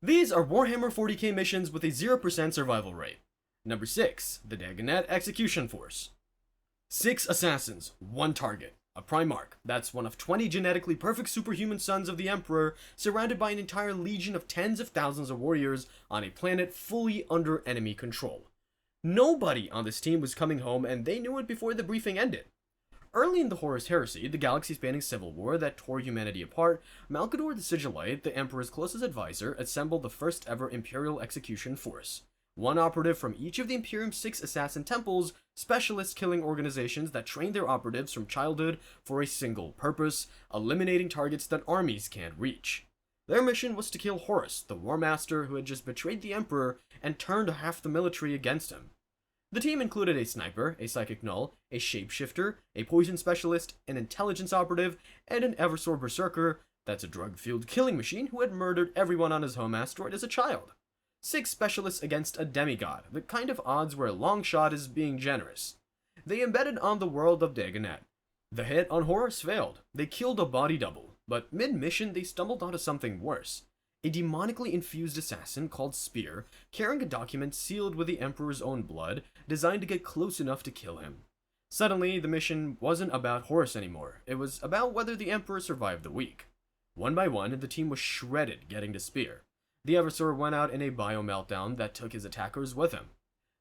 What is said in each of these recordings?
These are Warhammer 40k missions with a 0% survival rate. Number 6, the Dagonet Execution Force. 6 assassins, 1 target. A Primarch, that's one of 20 genetically perfect superhuman sons of the Emperor, surrounded by an entire legion of tens of thousands of warriors on a planet fully under enemy control. Nobody on this team was coming home, and they knew it before the briefing ended. Early in the Horus Heresy, the galaxy-spanning civil war that tore humanity apart, Malkador the Sigillite, the Emperor's closest advisor, assembled the first ever Imperial Execution Force. One operative from each of the Imperium's 6 assassin temples, specialist killing organizations that train their operatives from childhood for a single purpose, eliminating targets that armies can't reach. Their mission was to kill Horus, the War Master who had just betrayed the Emperor and turned half the military against him. The team included a sniper, a psychic null, a shapeshifter, a poison specialist, an intelligence operative, and an Eversor berserker, that's a drug-fueled killing machine who had murdered everyone on his home asteroid as a child. 6 specialists against a demigod, the kind of odds where a long shot is being generous. They embedded on the world of Dagonet. The hit on Horus failed. They killed a body double, but mid-mission they stumbled onto something worse. A demonically infused assassin called Spear, carrying a document sealed with the Emperor's own blood, designed to get close enough to kill him. Suddenly, the mission wasn't about Horus anymore. It was about whether the Emperor survived the week. One by one, the team was shredded getting to Spear. The Eversor went out in a bio-meltdown that took his attackers with him.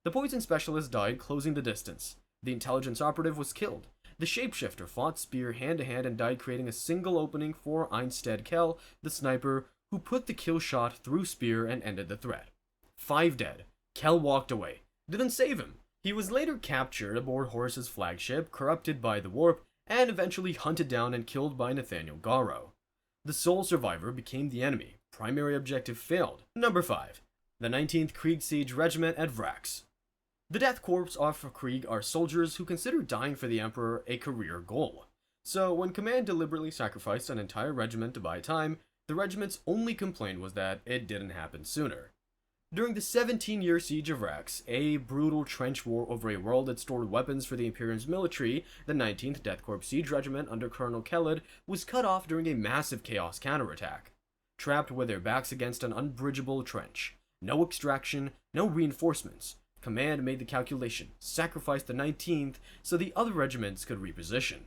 The poison specialist died closing the distance. The intelligence operative was killed. The shapeshifter fought Spear hand-to-hand and died, creating a single opening for Einstead Kell, the sniper, who put the kill shot through Spear and ended the threat. 5 dead. Kell walked away. Didn't save him. He was later captured aboard Horus's flagship, corrupted by the warp, and eventually hunted down and killed by Nathaniel Garro. The sole survivor became the enemy. Primary objective failed. Number 5. The 19th Krieg Siege Regiment at Vrax. The Death Corps of Krieg are soldiers who consider dying for the Emperor a career goal. So when Command deliberately sacrificed an entire regiment to buy time, the regiment's only complaint was that it didn't happen sooner. During the 17-year siege of Vrax, a brutal trench war over a world that stored weapons for the Imperium's military, the 19th Death Corps Siege Regiment under Colonel Khaled was cut off during a massive Chaos counterattack. Trapped with their backs against an unbridgeable trench. No extraction, no reinforcements. Command made the calculation, sacrificed the 19th so the other regiments could reposition.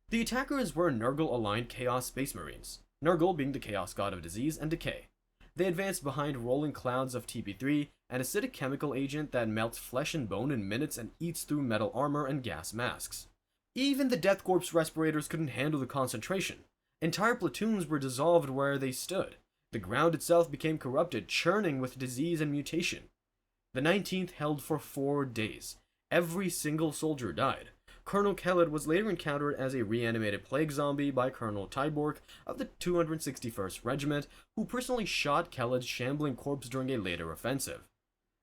The attackers were Nurgle-aligned Chaos Space Marines, Nurgle being the Chaos God of disease and decay. They advanced behind rolling clouds of TP3, an acidic chemical agent that melts flesh and bone in minutes and eats through metal armor and gas masks. Even the Death Corps respirators couldn't handle the concentration. Entire platoons were dissolved where they stood. The ground itself became corrupted, churning with disease and mutation. The 19th held for 4 days. Every single soldier died. Colonel Khaled was later encountered as a reanimated plague zombie by Colonel Tyborg of the 261st Regiment, who personally shot Khaled's shambling corpse during a later offensive.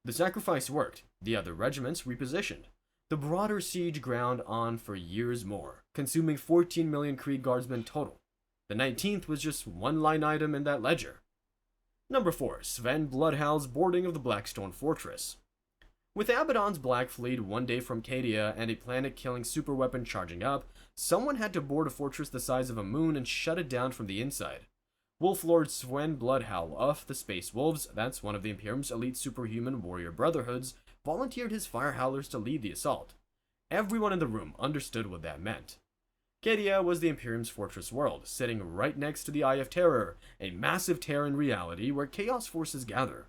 The sacrifice worked. The other regiments repositioned. The broader siege ground on for years more, consuming 14 million Krieg Guardsmen total. The 19th was just one line item in that ledger. Number 4. Sven Bloodhowl's boarding of the Blackstone Fortress. With Abaddon's Black Fleet one day from Cadia and a planet-killing superweapon charging up, someone had to board a fortress the size of a moon and shut it down from the inside. Wolf Lord Sven Bloodhowl of the Space Wolves, that's one of the Imperium's elite superhuman warrior brotherhoods, volunteered his fire howlers to lead the assault. Everyone in the room understood what that meant. Cadia was the Imperium's fortress world, sitting right next to the Eye of Terror, a massive tear in reality where Chaos forces gather.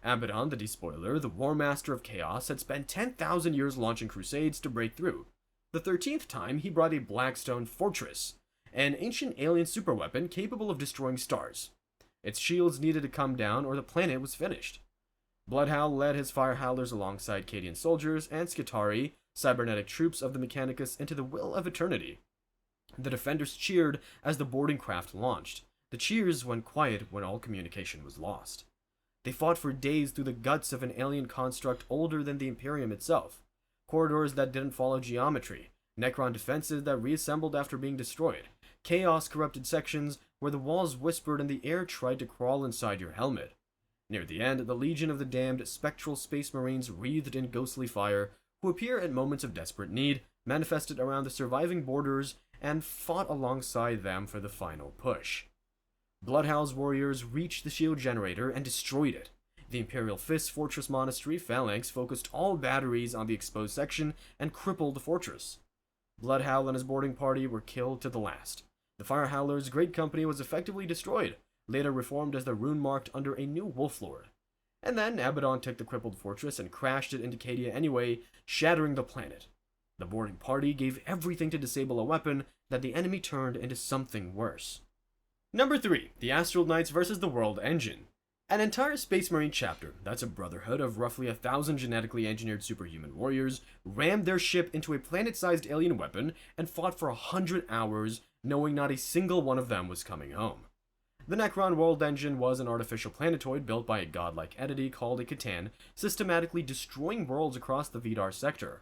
Abaddon, the Despoiler, the War Master of Chaos, had spent 10,000 years launching crusades to break through. The 13th time, he brought a Blackstone Fortress, an ancient alien superweapon capable of destroying stars. Its shields needed to come down or the planet was finished. Bloodhowl led his fire howlers alongside Cadian soldiers and Skitarii, cybernetic troops of the Mechanicus, into the will of eternity. The defenders cheered as the boarding craft launched. The cheers went quiet when all communication was lost. They fought for days through the guts of an alien construct older than the Imperium itself. Corridors that didn't follow geometry, Necron defenses that reassembled after being destroyed, chaos-corrupted sections where the walls whispered and the air tried to crawl inside your helmet. Near the end, the Legion of the Damned spectral space marines wreathed in ghostly fire, who appear at moments of desperate need, manifested around the surviving borders, and fought alongside them for the final push. Bloodhound's warriors reached the shield generator and destroyed it. The Imperial Fist Fortress Monastery phalanx focused all batteries on the exposed section and crippled the fortress. Bloodhound and his boarding party were killed to the last. The Fire Howler's great company was effectively destroyed, later reformed as the rune marked under a new Wolf Lord. And then Abaddon took the crippled fortress and crashed it into Cadia anyway, shattering the planet. The boarding party gave everything to disable a weapon that the enemy turned into something worse. Number 3. The Astral Knights versus the World Engine. An entire Space Marine chapter, that's a brotherhood of roughly 1,000 genetically engineered superhuman warriors, rammed their ship into a planet-sized alien weapon and fought for 100 hours, knowing not a single one of them was coming home. The Necron World Engine was an artificial planetoid built by a godlike entity called a Catan, systematically destroying worlds across the Vidar sector.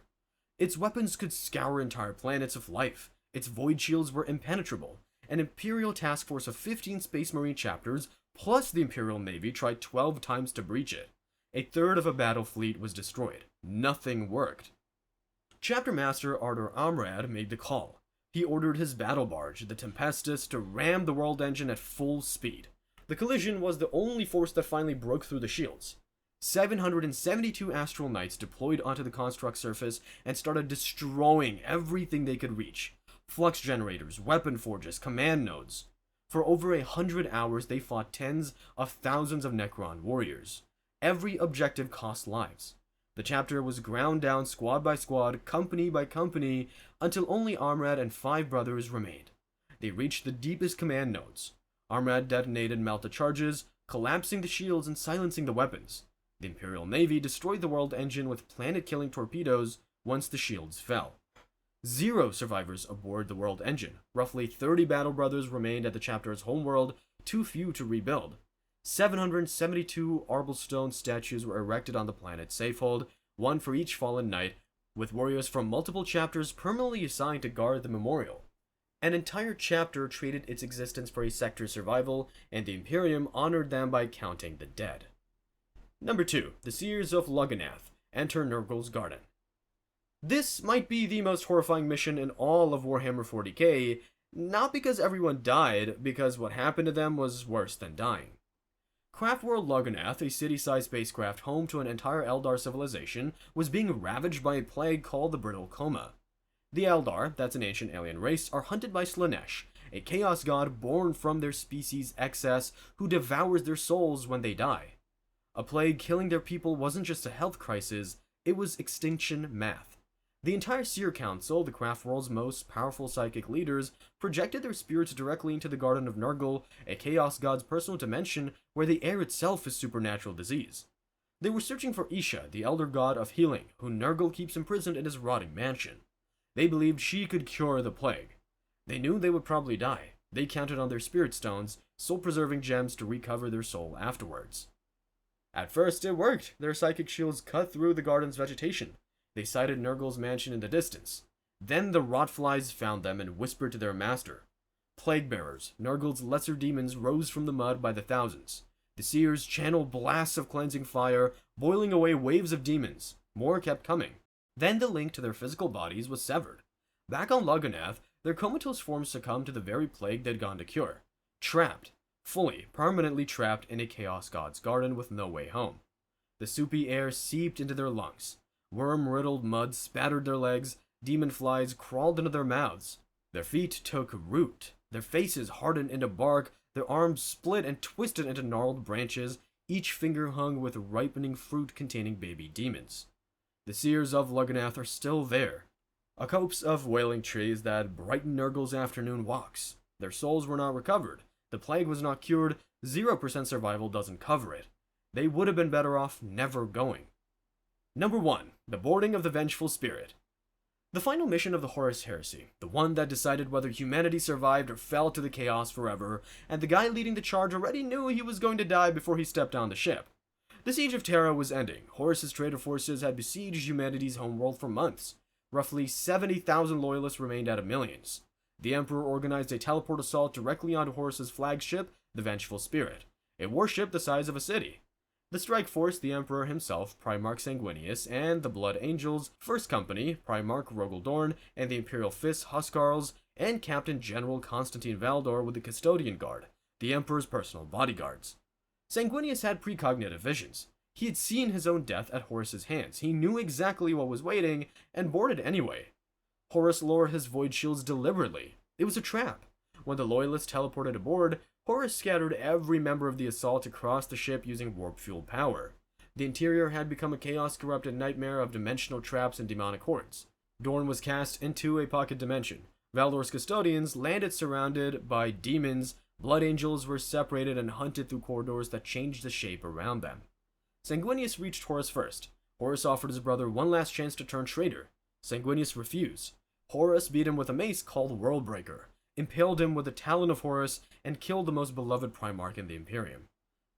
Its weapons could scour entire planets of life, its void shields were impenetrable. An Imperial task force of 15 Space Marine chapters, plus the Imperial Navy, tried 12 times to breach it. A third of a battle fleet was destroyed. Nothing worked. Chapter Master Artur Amrad made the call. He ordered his battle barge, the Tempestus, to ram the World Engine at full speed. The collision was the only force that finally broke through the shields. 772 Astral Knights deployed onto the construct surface and started destroying everything they could reach. Flux generators, weapon forges, command nodes. For over 100 hours, they fought tens of thousands of Necron warriors. Every objective cost lives. The chapter was ground down squad by squad, company by company, until only Amrad and 5 brothers remained. They reached the deepest command nodes. Amrad detonated melta charges, collapsing the shields and silencing the weapons. The Imperial Navy destroyed the World Engine with planet-killing torpedoes once the shields fell. 0 survivors aboard the World Engine. Roughly 30 Battle Brothers remained at the chapter's homeworld, too few to rebuild. 772 Arblestone statues were erected on the planet's safehold, one for each fallen knight, with warriors from multiple chapters permanently assigned to guard the memorial. An entire chapter traded its existence for a sector's survival, and the Imperium honored them by counting the dead. Number 2. The Seers of Lugganath enter Nurgle's garden. This might be the most horrifying mission in all of Warhammer 40k, not because everyone died, because what happened to them was worse than dying. Craft World Lugganath, a city-sized spacecraft home to an entire Eldar civilization, was being ravaged by a plague called the Brittle Coma. The Eldar, that's an ancient alien race, are hunted by Slanesh, a chaos god born from their species' excess who devours their souls when they die. A plague killing their people wasn't just a health crisis, it was extinction math. The entire Seer Council, the Craft World's most powerful psychic leaders, projected their spirits directly into the Garden of Nurgle, a Chaos God's personal dimension where the air itself is supernatural disease. They were searching for Isha, the Elder God of Healing, who Nurgle keeps imprisoned in his rotting mansion. They believed she could cure the plague. They knew they would probably die. They counted on their spirit stones, soul-preserving gems to recover their soul afterwards. At first, it worked. Their psychic shields cut through the garden's vegetation. They sighted Nurgle's mansion in the distance. Then the rotflies found them and whispered to their master. Plague-bearers, Nurgle's lesser demons, rose from the mud by the thousands. The Seers channeled blasts of cleansing fire, boiling away waves of demons. More kept coming. Then the link to their physical bodies was severed. Back on Lugganath, their comatose forms succumbed to the very plague they'd gone to cure. Trapped. Fully, permanently trapped in a Chaos God's garden with no way home. The soupy air seeped into their lungs. Worm-riddled mud spattered their legs, demon flies crawled into their mouths. Their feet took root, their faces hardened into bark, their arms split and twisted into gnarled branches, each finger hung with ripening fruit containing baby demons. The Seers of Lugganath are still there, a copse of wailing trees that brighten Nurgle's afternoon walks. Their souls were not recovered, the plague was not cured, 0% survival doesn't cover it. They would have been better off never going. Number 1. The Boarding of the Vengeful Spirit. The final mission of the Horus Heresy, the one that decided whether humanity survived or fell to the chaos forever, and the guy leading the charge already knew he was going to die before he stepped on the ship. The siege of Terra was ending. Horus's traitor forces had besieged humanity's homeworld for months. Roughly 70,000 loyalists remained out of millions. The Emperor organized a teleport assault directly onto Horus's flagship, the Vengeful Spirit, a warship the size of a city. The strike forced the Emperor himself, Primarch Sanguinius, and the Blood Angels, First Company, Primarch Rogaldorn, and the Imperial Fist Huskarls, and Captain General Constantine Valdor with the Custodian Guard, the Emperor's personal bodyguards. Sanguinius had precognitive visions. He had seen his own death at Horus's hands. He knew exactly what was waiting, and boarded anyway. Horus lowered his void shields deliberately. It was a trap. When the Loyalists teleported aboard, Horus scattered every member of the assault across the ship using warp-fueled power. The interior had become a chaos-corrupted nightmare of dimensional traps and demonic hordes. Dorn was cast into a pocket dimension. Valdor's custodians landed surrounded by demons. Blood angels were separated and hunted through corridors that changed the shape around them. Sanguinius reached Horus first. Horus offered his brother one last chance to turn traitor. Sanguinius refused. Horus beat him with a mace called Worldbreaker, impaled him with the talon of Horus, and killed the most beloved Primarch in the Imperium.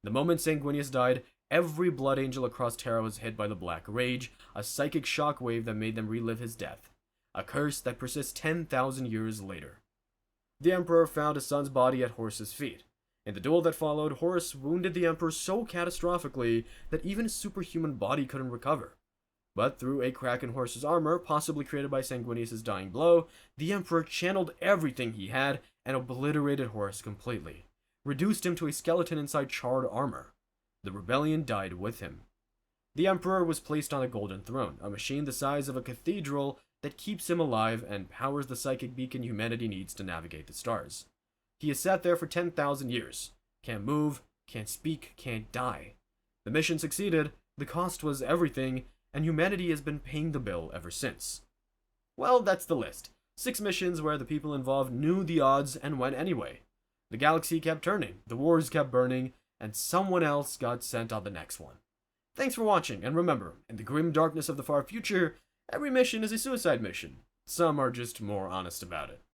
The moment Sanguinius died, every blood angel across Terra was hit by the Black Rage, a psychic shockwave that made them relive his death, a curse that persists 10,000 years later. The Emperor found his son's body at Horus's feet. In the duel that followed, Horus wounded the Emperor so catastrophically that even his superhuman body couldn't recover. But through a crack in Horus's armor, possibly created by Sanguinius' dying blow, the Emperor channeled everything he had and obliterated Horus completely, reduced him to a skeleton inside charred armor. The rebellion died with him. The Emperor was placed on a golden throne, a machine the size of a cathedral that keeps him alive and powers the psychic beacon humanity needs to navigate the stars. He has sat there for 10,000 years. Can't move, can't speak, can't die. The mission succeeded, the cost was everything, and humanity has been paying the bill ever since. Well, that's the list. 6 missions where the people involved knew the odds and went anyway. The galaxy kept turning, the wars kept burning, and someone else got sent on the next one. Thanks for watching, and remember, in the grim darkness of the far future, every mission is a suicide mission. Some are just more honest about it.